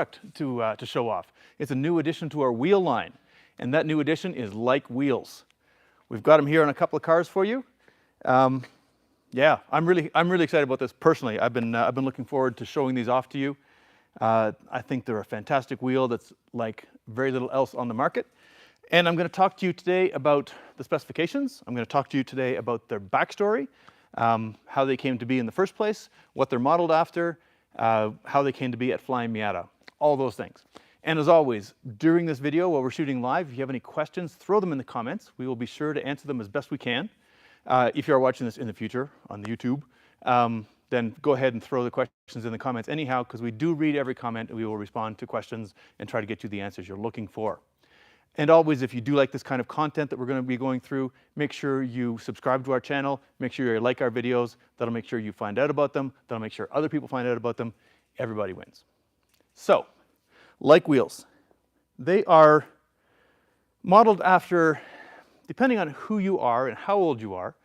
to show off. It's a new addition to our wheel line, and that new addition is Like Wheels. We've got them here on a couple of cars for you. Yeah, I'm really excited about this personally. I've been looking forward to showing these off to you. I think they're a fantastic wheel that's like very little else on the market. And I'm going to talk to you today about the specifications. I'm going to talk to you today about their backstory, how they came to be in the first place, what they're modeled after, how they came to be at Flyin Miata, all those things. And as always, during this video while we're shooting live, if you have any questions, throw them in the comments. We will be sure to answer them as best we can. If you are watching this in the future on the YouTube, then go ahead and throw the questions in the comments anyhow, because we do read every comment and we will respond to questions and try to get you the answers you're looking for. And always, if you do like this kind of content that we're going to be going through, make sure you subscribe to our channel, make sure you like our videos. That'll make sure you find out about them. That'll make sure other people find out about them. Everybody wins. So, Like Wheels. They are modeled after, depending on who you are and how old you are,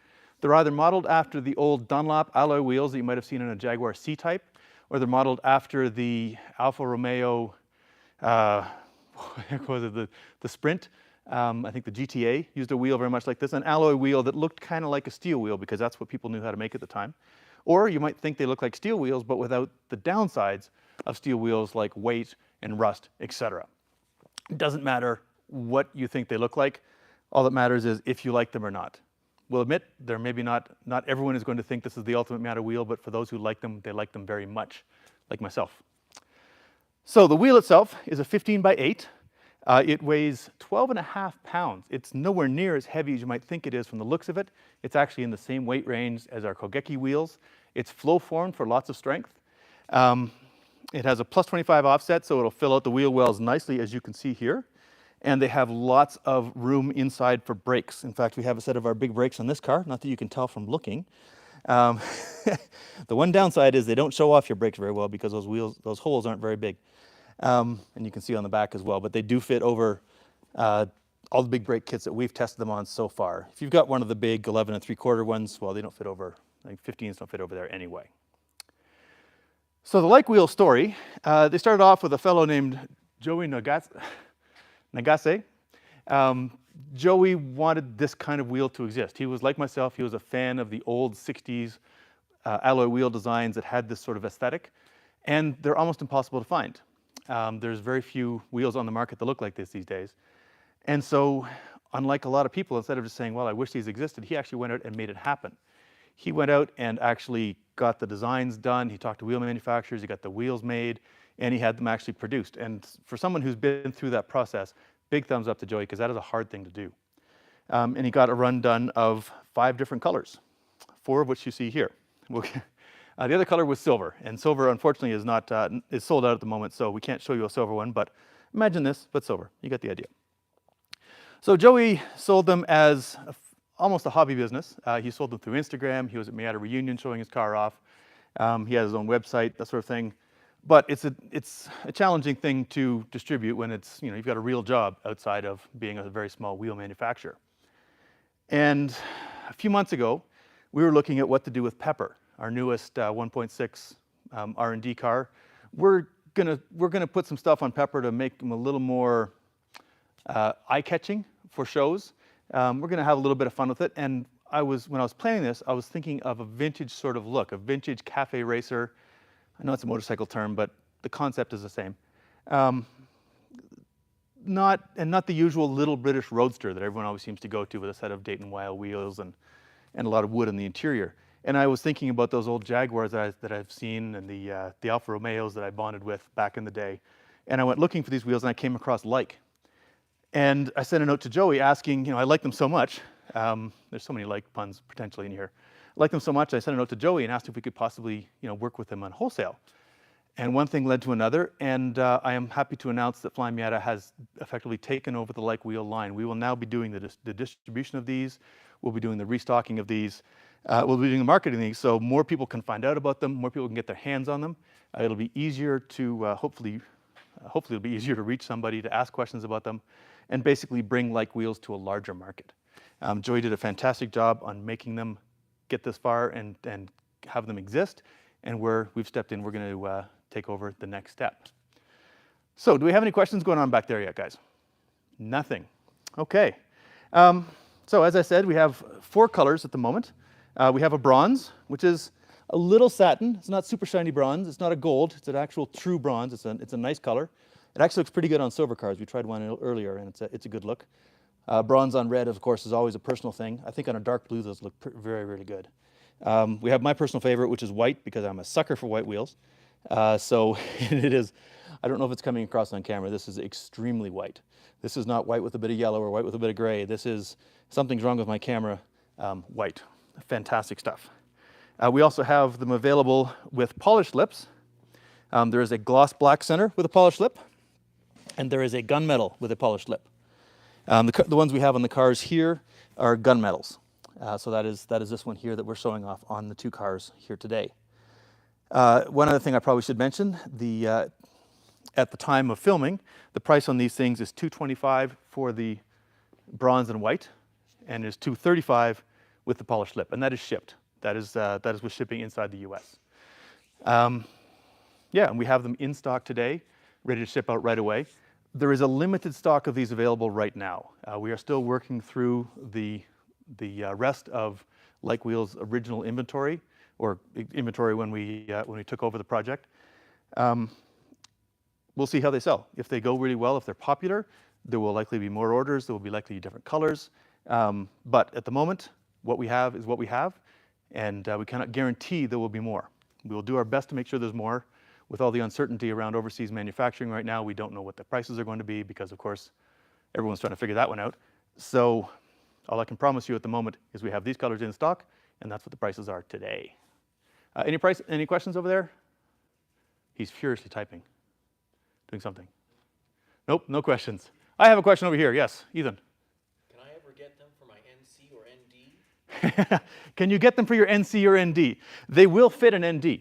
they're either modeled after the old Dunlop alloy wheels that you might have seen in a Jaguar C-Type, or they're modeled after the Alfa Romeo, what was it, the Sprint. I think the GTA used a wheel very much like this, an alloy wheel that looked kind of like a steel wheel because that's what people knew how to make at the time. Or you might think they look like steel wheels, but without the downsides of steel wheels like weight and rust, etc. It doesn't matter what you think they look like. All that matters is if you like them or not. We'll admit, they're maybe not everyone is going to think this is the ultimate Miata wheel, but for those who like them, they like them very much, like myself. So the wheel itself is a 15 by 8. It weighs 12.5 pounds. It's nowhere near as heavy as you might think it is from the looks of it. It's actually in the same weight range as our Kogeki wheels. It's flow formed for lots of strength. It has a plus 25 offset, so it'll fill out the wheel wells nicely, as you can see here. And they have lots of room inside for brakes. In fact, we have a set of our big brakes on this car, not that you can tell from looking. The one downside is they don't show off your brakes very well because those holes aren't very big. And you can see on the back as well, but they do fit over all the big brake kits that we've tested them on so far. If you've got one of the big 11 3/4 ones, well, they don't fit over, I think 15s don't fit over there anyway. So the Like Wheel story, they started off with a fellow named Joey Nagase. Joey wanted this kind of wheel to exist. He was like myself, he was a fan of the old 60s alloy wheel designs that had this sort of aesthetic, and they're almost impossible to find. There's very few wheels on the market that look like this these days. And so, unlike a lot of people, instead of just saying, well, I wish these existed, he actually went out and made it happen. He went out and actually got the designs done, he talked to wheel manufacturers, he got the wheels made, and he had them actually produced. And for someone who's been through that process, big thumbs up to Joey, because that is a hard thing to do. And he got a run done of 5 different colors, 4 of which you see here. The other color was silver, and silver unfortunately is sold out at the moment, so we can't show you a silver one, but imagine this, but silver. You get the idea. So Joey sold them as almost a hobby business. He sold them through Instagram. He was at Miata Reunion showing his car off. He has his own website, that sort of thing. But it's a challenging thing to distribute when it's, you've got a real job outside of being a very small wheel manufacturer. And a few months ago, we were looking at what to do with Pepper, our newest 1.6 R&D car. We're gonna put some stuff on Pepper to make them a little more eye-catching for shows. We're gonna have a little bit of fun with it. And when I was planning this, I was thinking of a vintage sort of look, a vintage cafe racer. I know it's a motorcycle term, but the concept is the same. Not the usual little British roadster that everyone always seems to go to with a set of Dayton Weil wheels and a lot of wood in the interior. And I was thinking about those old Jaguars that I've seen and the Alfa Romeos that I bonded with back in the day. And I went looking for these wheels and I came across Like. And I sent a note to Joey asking, I like them so much. There's so many like puns potentially in here. I like them so much, I sent a note to Joey and asked if we could possibly, work with them on wholesale. And one thing led to another, and I am happy to announce that Flyin Miata has effectively taken over the Like wheel line. We will now be doing the distribution of these. We'll be doing the restocking of these. We'll be doing the marketing of these, so more people can find out about them, more people can get their hands on them. It'll be easier to, hopefully it'll be easier to reach somebody, to ask questions about them, and basically bring Like wheels to a larger market. Joey did a fantastic job on making them get this far and have them exist, and we've stepped in. We're going to take over the next step. So do we have any questions going on back there yet, guys? Nothing. Okay. So as I said, we have 4 colors at the moment. We have a bronze, which is a little satin. It's not super shiny bronze. It's not a gold. It's an actual true bronze. It's a nice color. It actually looks pretty good on silver cars. We tried one earlier, and it's a good look. Bronze on red, of course, is always a personal thing. I think on a dark blue, those look very, really good. We have my personal favorite, which is white, because I'm a sucker for white wheels. So it is, I don't know if it's coming across on camera, this is extremely white. This is not white with a bit of yellow or white with a bit of gray. This is, something's wrong with my camera, white. Fantastic stuff. We also have them available with polished lips. There is a gloss black center with a polished lip, and there is a gunmetal with a polished lip. The ones we have on the cars here are gunmetals. So that is this one here that we're showing off on the 2 cars here today. One other thing I probably should mention, at the time of filming, the price on these things is $225 for the bronze and white, and is $235 with the polished lip, and that is shipped. That is with shipping inside the US. Yeah, and we have them in stock today, ready to ship out right away. There is a limited stock of these available right now. We are still working through the rest of Like Wheels' original inventory, or inventory when we took over the project. We'll see how they sell. If they go really well, if they're popular, there will likely be more orders. There will be likely different colors. But at the moment, what we have is what we have, and we cannot guarantee there will be more. We will do our best to make sure there's more. With all the uncertainty around overseas manufacturing right now, we don't know what the prices are going to be, because of course, everyone's trying to figure that one out. So all I can promise you at the moment is we have these colors in stock, and that's what the prices are today. Any questions over there? He's furiously typing, doing something. Nope, no questions. I have a question over here. Yes, Ethan. Can I ever get them for my NC or ND? Can you get them for your NC or ND? They will fit an ND.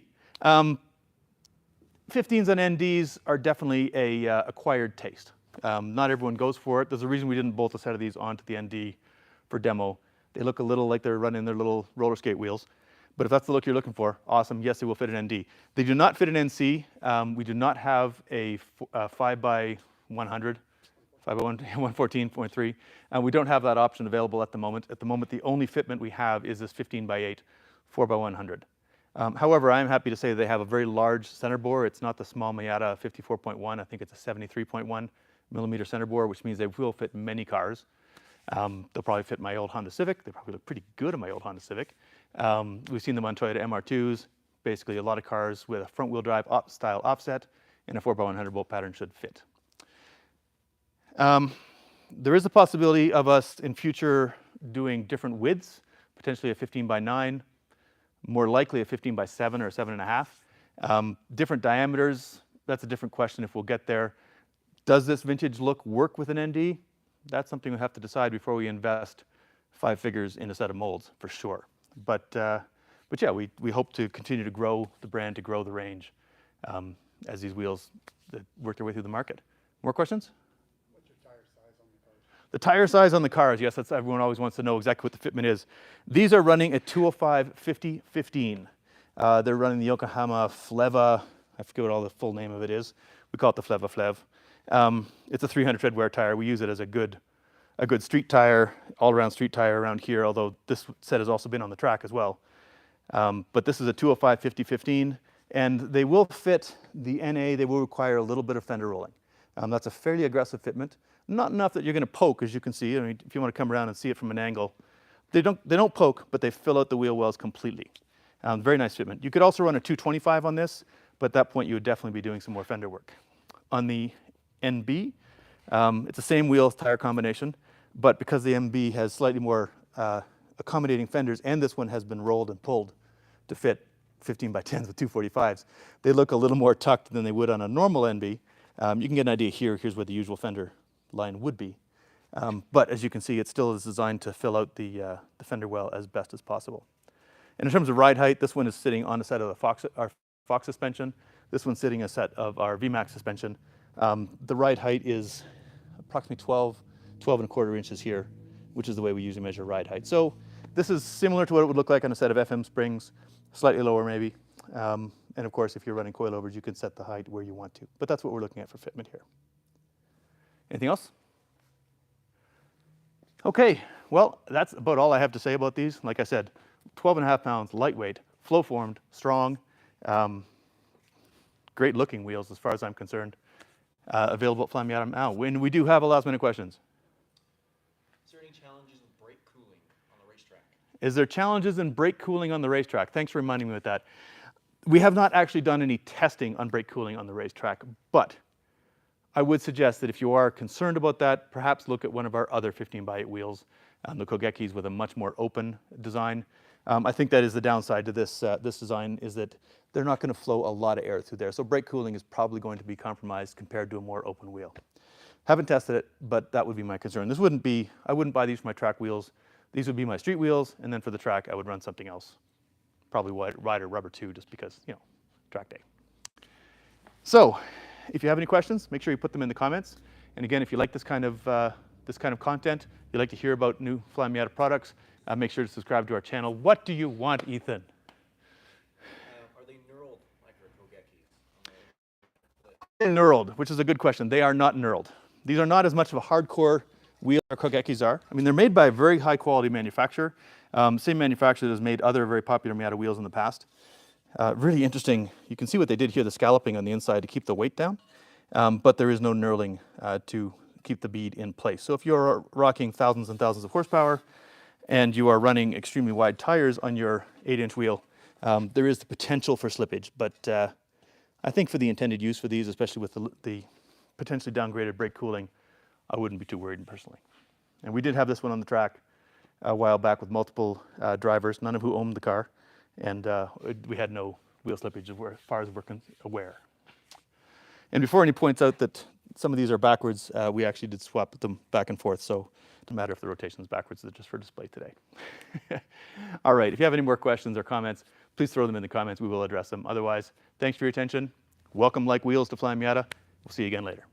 15s and NDs are definitely a acquired taste. Not everyone goes for it. There's a reason we didn't bolt a set of these onto the ND for demo. They look a little like they're running their little roller skate wheels. But if that's the look you're looking for, awesome. Yes, they will fit an ND. They do not fit an NC. We do not have a 5x100, 114.3. We don't have that option available at the moment. At the moment, the only fitment we have is this 15x8, 4x100. However, I'm happy to say they have a very large center bore. It's not the small Miata 54.1. I think it's a 73.1 millimeter center bore, which means they will fit many cars. They'll probably fit my old Honda Civic. They probably look pretty good on my old Honda Civic. We've seen them on Toyota MR2s. Basically, a lot of cars with a front-wheel drive style offset and a 4x100 bolt pattern should fit. There is a possibility of us in future doing different widths, potentially a 15x9, more likely a 15x7 or 7.5. Different diameters, that's a different question if we'll get there. Does this vintage look work with an ND? That's something we have to decide before we invest 5 figures in a set of molds, for sure. But yeah, we hope to continue to grow the brand, to grow the range as these wheels work their way through the market. More questions? What's your tire size on the cars? The tire size on the cars, yes, that's everyone always wants to know exactly what the fitment is. These are running a 205/50/15. They're running the Yokohama Fleva. I forget what all the full name of it is. We call it the Fleva Flev. It's a 300 tread wear tire. We use it as a good street tire, all-around street tire around here, although this set has also been on the track as well. But this is a 205/50/15, and they will fit the NA. They will require a little bit of fender rolling. That's a fairly aggressive fitment. Not enough that you're going to poke, as you can see. I mean, if you want to come around and see it from an angle, they don't poke, but they fill out the wheel wells completely. Very nice fitment. You could also run a 225 on this, but at that point you would definitely be doing some more fender work. On the NB, it's the same wheels tire combination, but because the MB has slightly more accommodating fenders, and this one has been rolled and pulled to fit 15x10s with 245s, they look a little more tucked than they would on a normal NB. You can get an idea here. Here's where the usual fender line would be. But as you can see, it still is designed to fill out the fender well as best as possible. And in terms of ride height, this one is sitting on a set of our Fox suspension. This one's sitting a set of our VMAX suspension. The ride height is approximately 12 1/4 inches here, which is the way we usually measure ride height. So this is similar to what it would look like on a set of FM springs, slightly lower maybe. And of course, if you're running coilovers, you can set the height where you want to. But that's what we're looking at for fitment here. Anything else? Okay, well, that's about all I have to say about these. Like I said, 12.5 pounds, lightweight, flow formed, strong, great looking wheels as far as I'm concerned. Available at Flyin Miata now. When we do have a last minute questions. Is there any challenges with brake cooling on the racetrack? Is there challenges in brake cooling on the racetrack? Thanks for reminding me of that. We have not actually done any testing on brake cooling on the racetrack, but I would suggest that if you are concerned about that, perhaps look at one of our other 15x8 wheels, the Kogekis with a much more open design. I think that is the downside to this, this design, is that they're not going to flow a lot of air through there. So brake cooling is probably going to be compromised compared to a more open wheel. Haven't tested it, but that would be my concern. This wouldn't be, I wouldn't buy these for my track wheels. These would be my street wheels, and then for the track, I would run something else. Probably Rider Rubber 2, just because, you know, track day. So, if you have any questions, make sure you put them in the comments. And again, if you like this kind of content, you'd like to hear about new Flyin Miata products, make sure to subscribe to our channel. What do you want, Ethan? Are they knurled like our Kogekis? Knurled, which is a good question. They are not knurled. These are not as much of a hardcore wheel as our Kogekis are. I mean, they're made by a very high quality manufacturer. Same manufacturer that has made other very popular Miata wheels in the past. Really interesting. You can see what they did here, the scalloping on the inside to keep the weight down, but there is no knurling to keep the bead in place. So if you're rocking thousands and thousands of horsepower and you are running extremely wide tires on your 8-inch wheel, there is the potential for slippage, but I think for the intended use for these, especially with the potentially downgraded brake cooling, I wouldn't be too worried personally. And we did have this one on the track a while back with multiple drivers, none of who owned the car, and we had no wheel slippage as far as we're aware. And before any points out that some of these are backwards, we actually did swap them back and forth, so it doesn't matter if the rotation is backwards, they're just for display today. All right, if you have any more questions or comments, please throw them in the comments, we will address them. Otherwise, thanks for your attention. Welcome like wheels to Flyin Miata. We'll see you again later.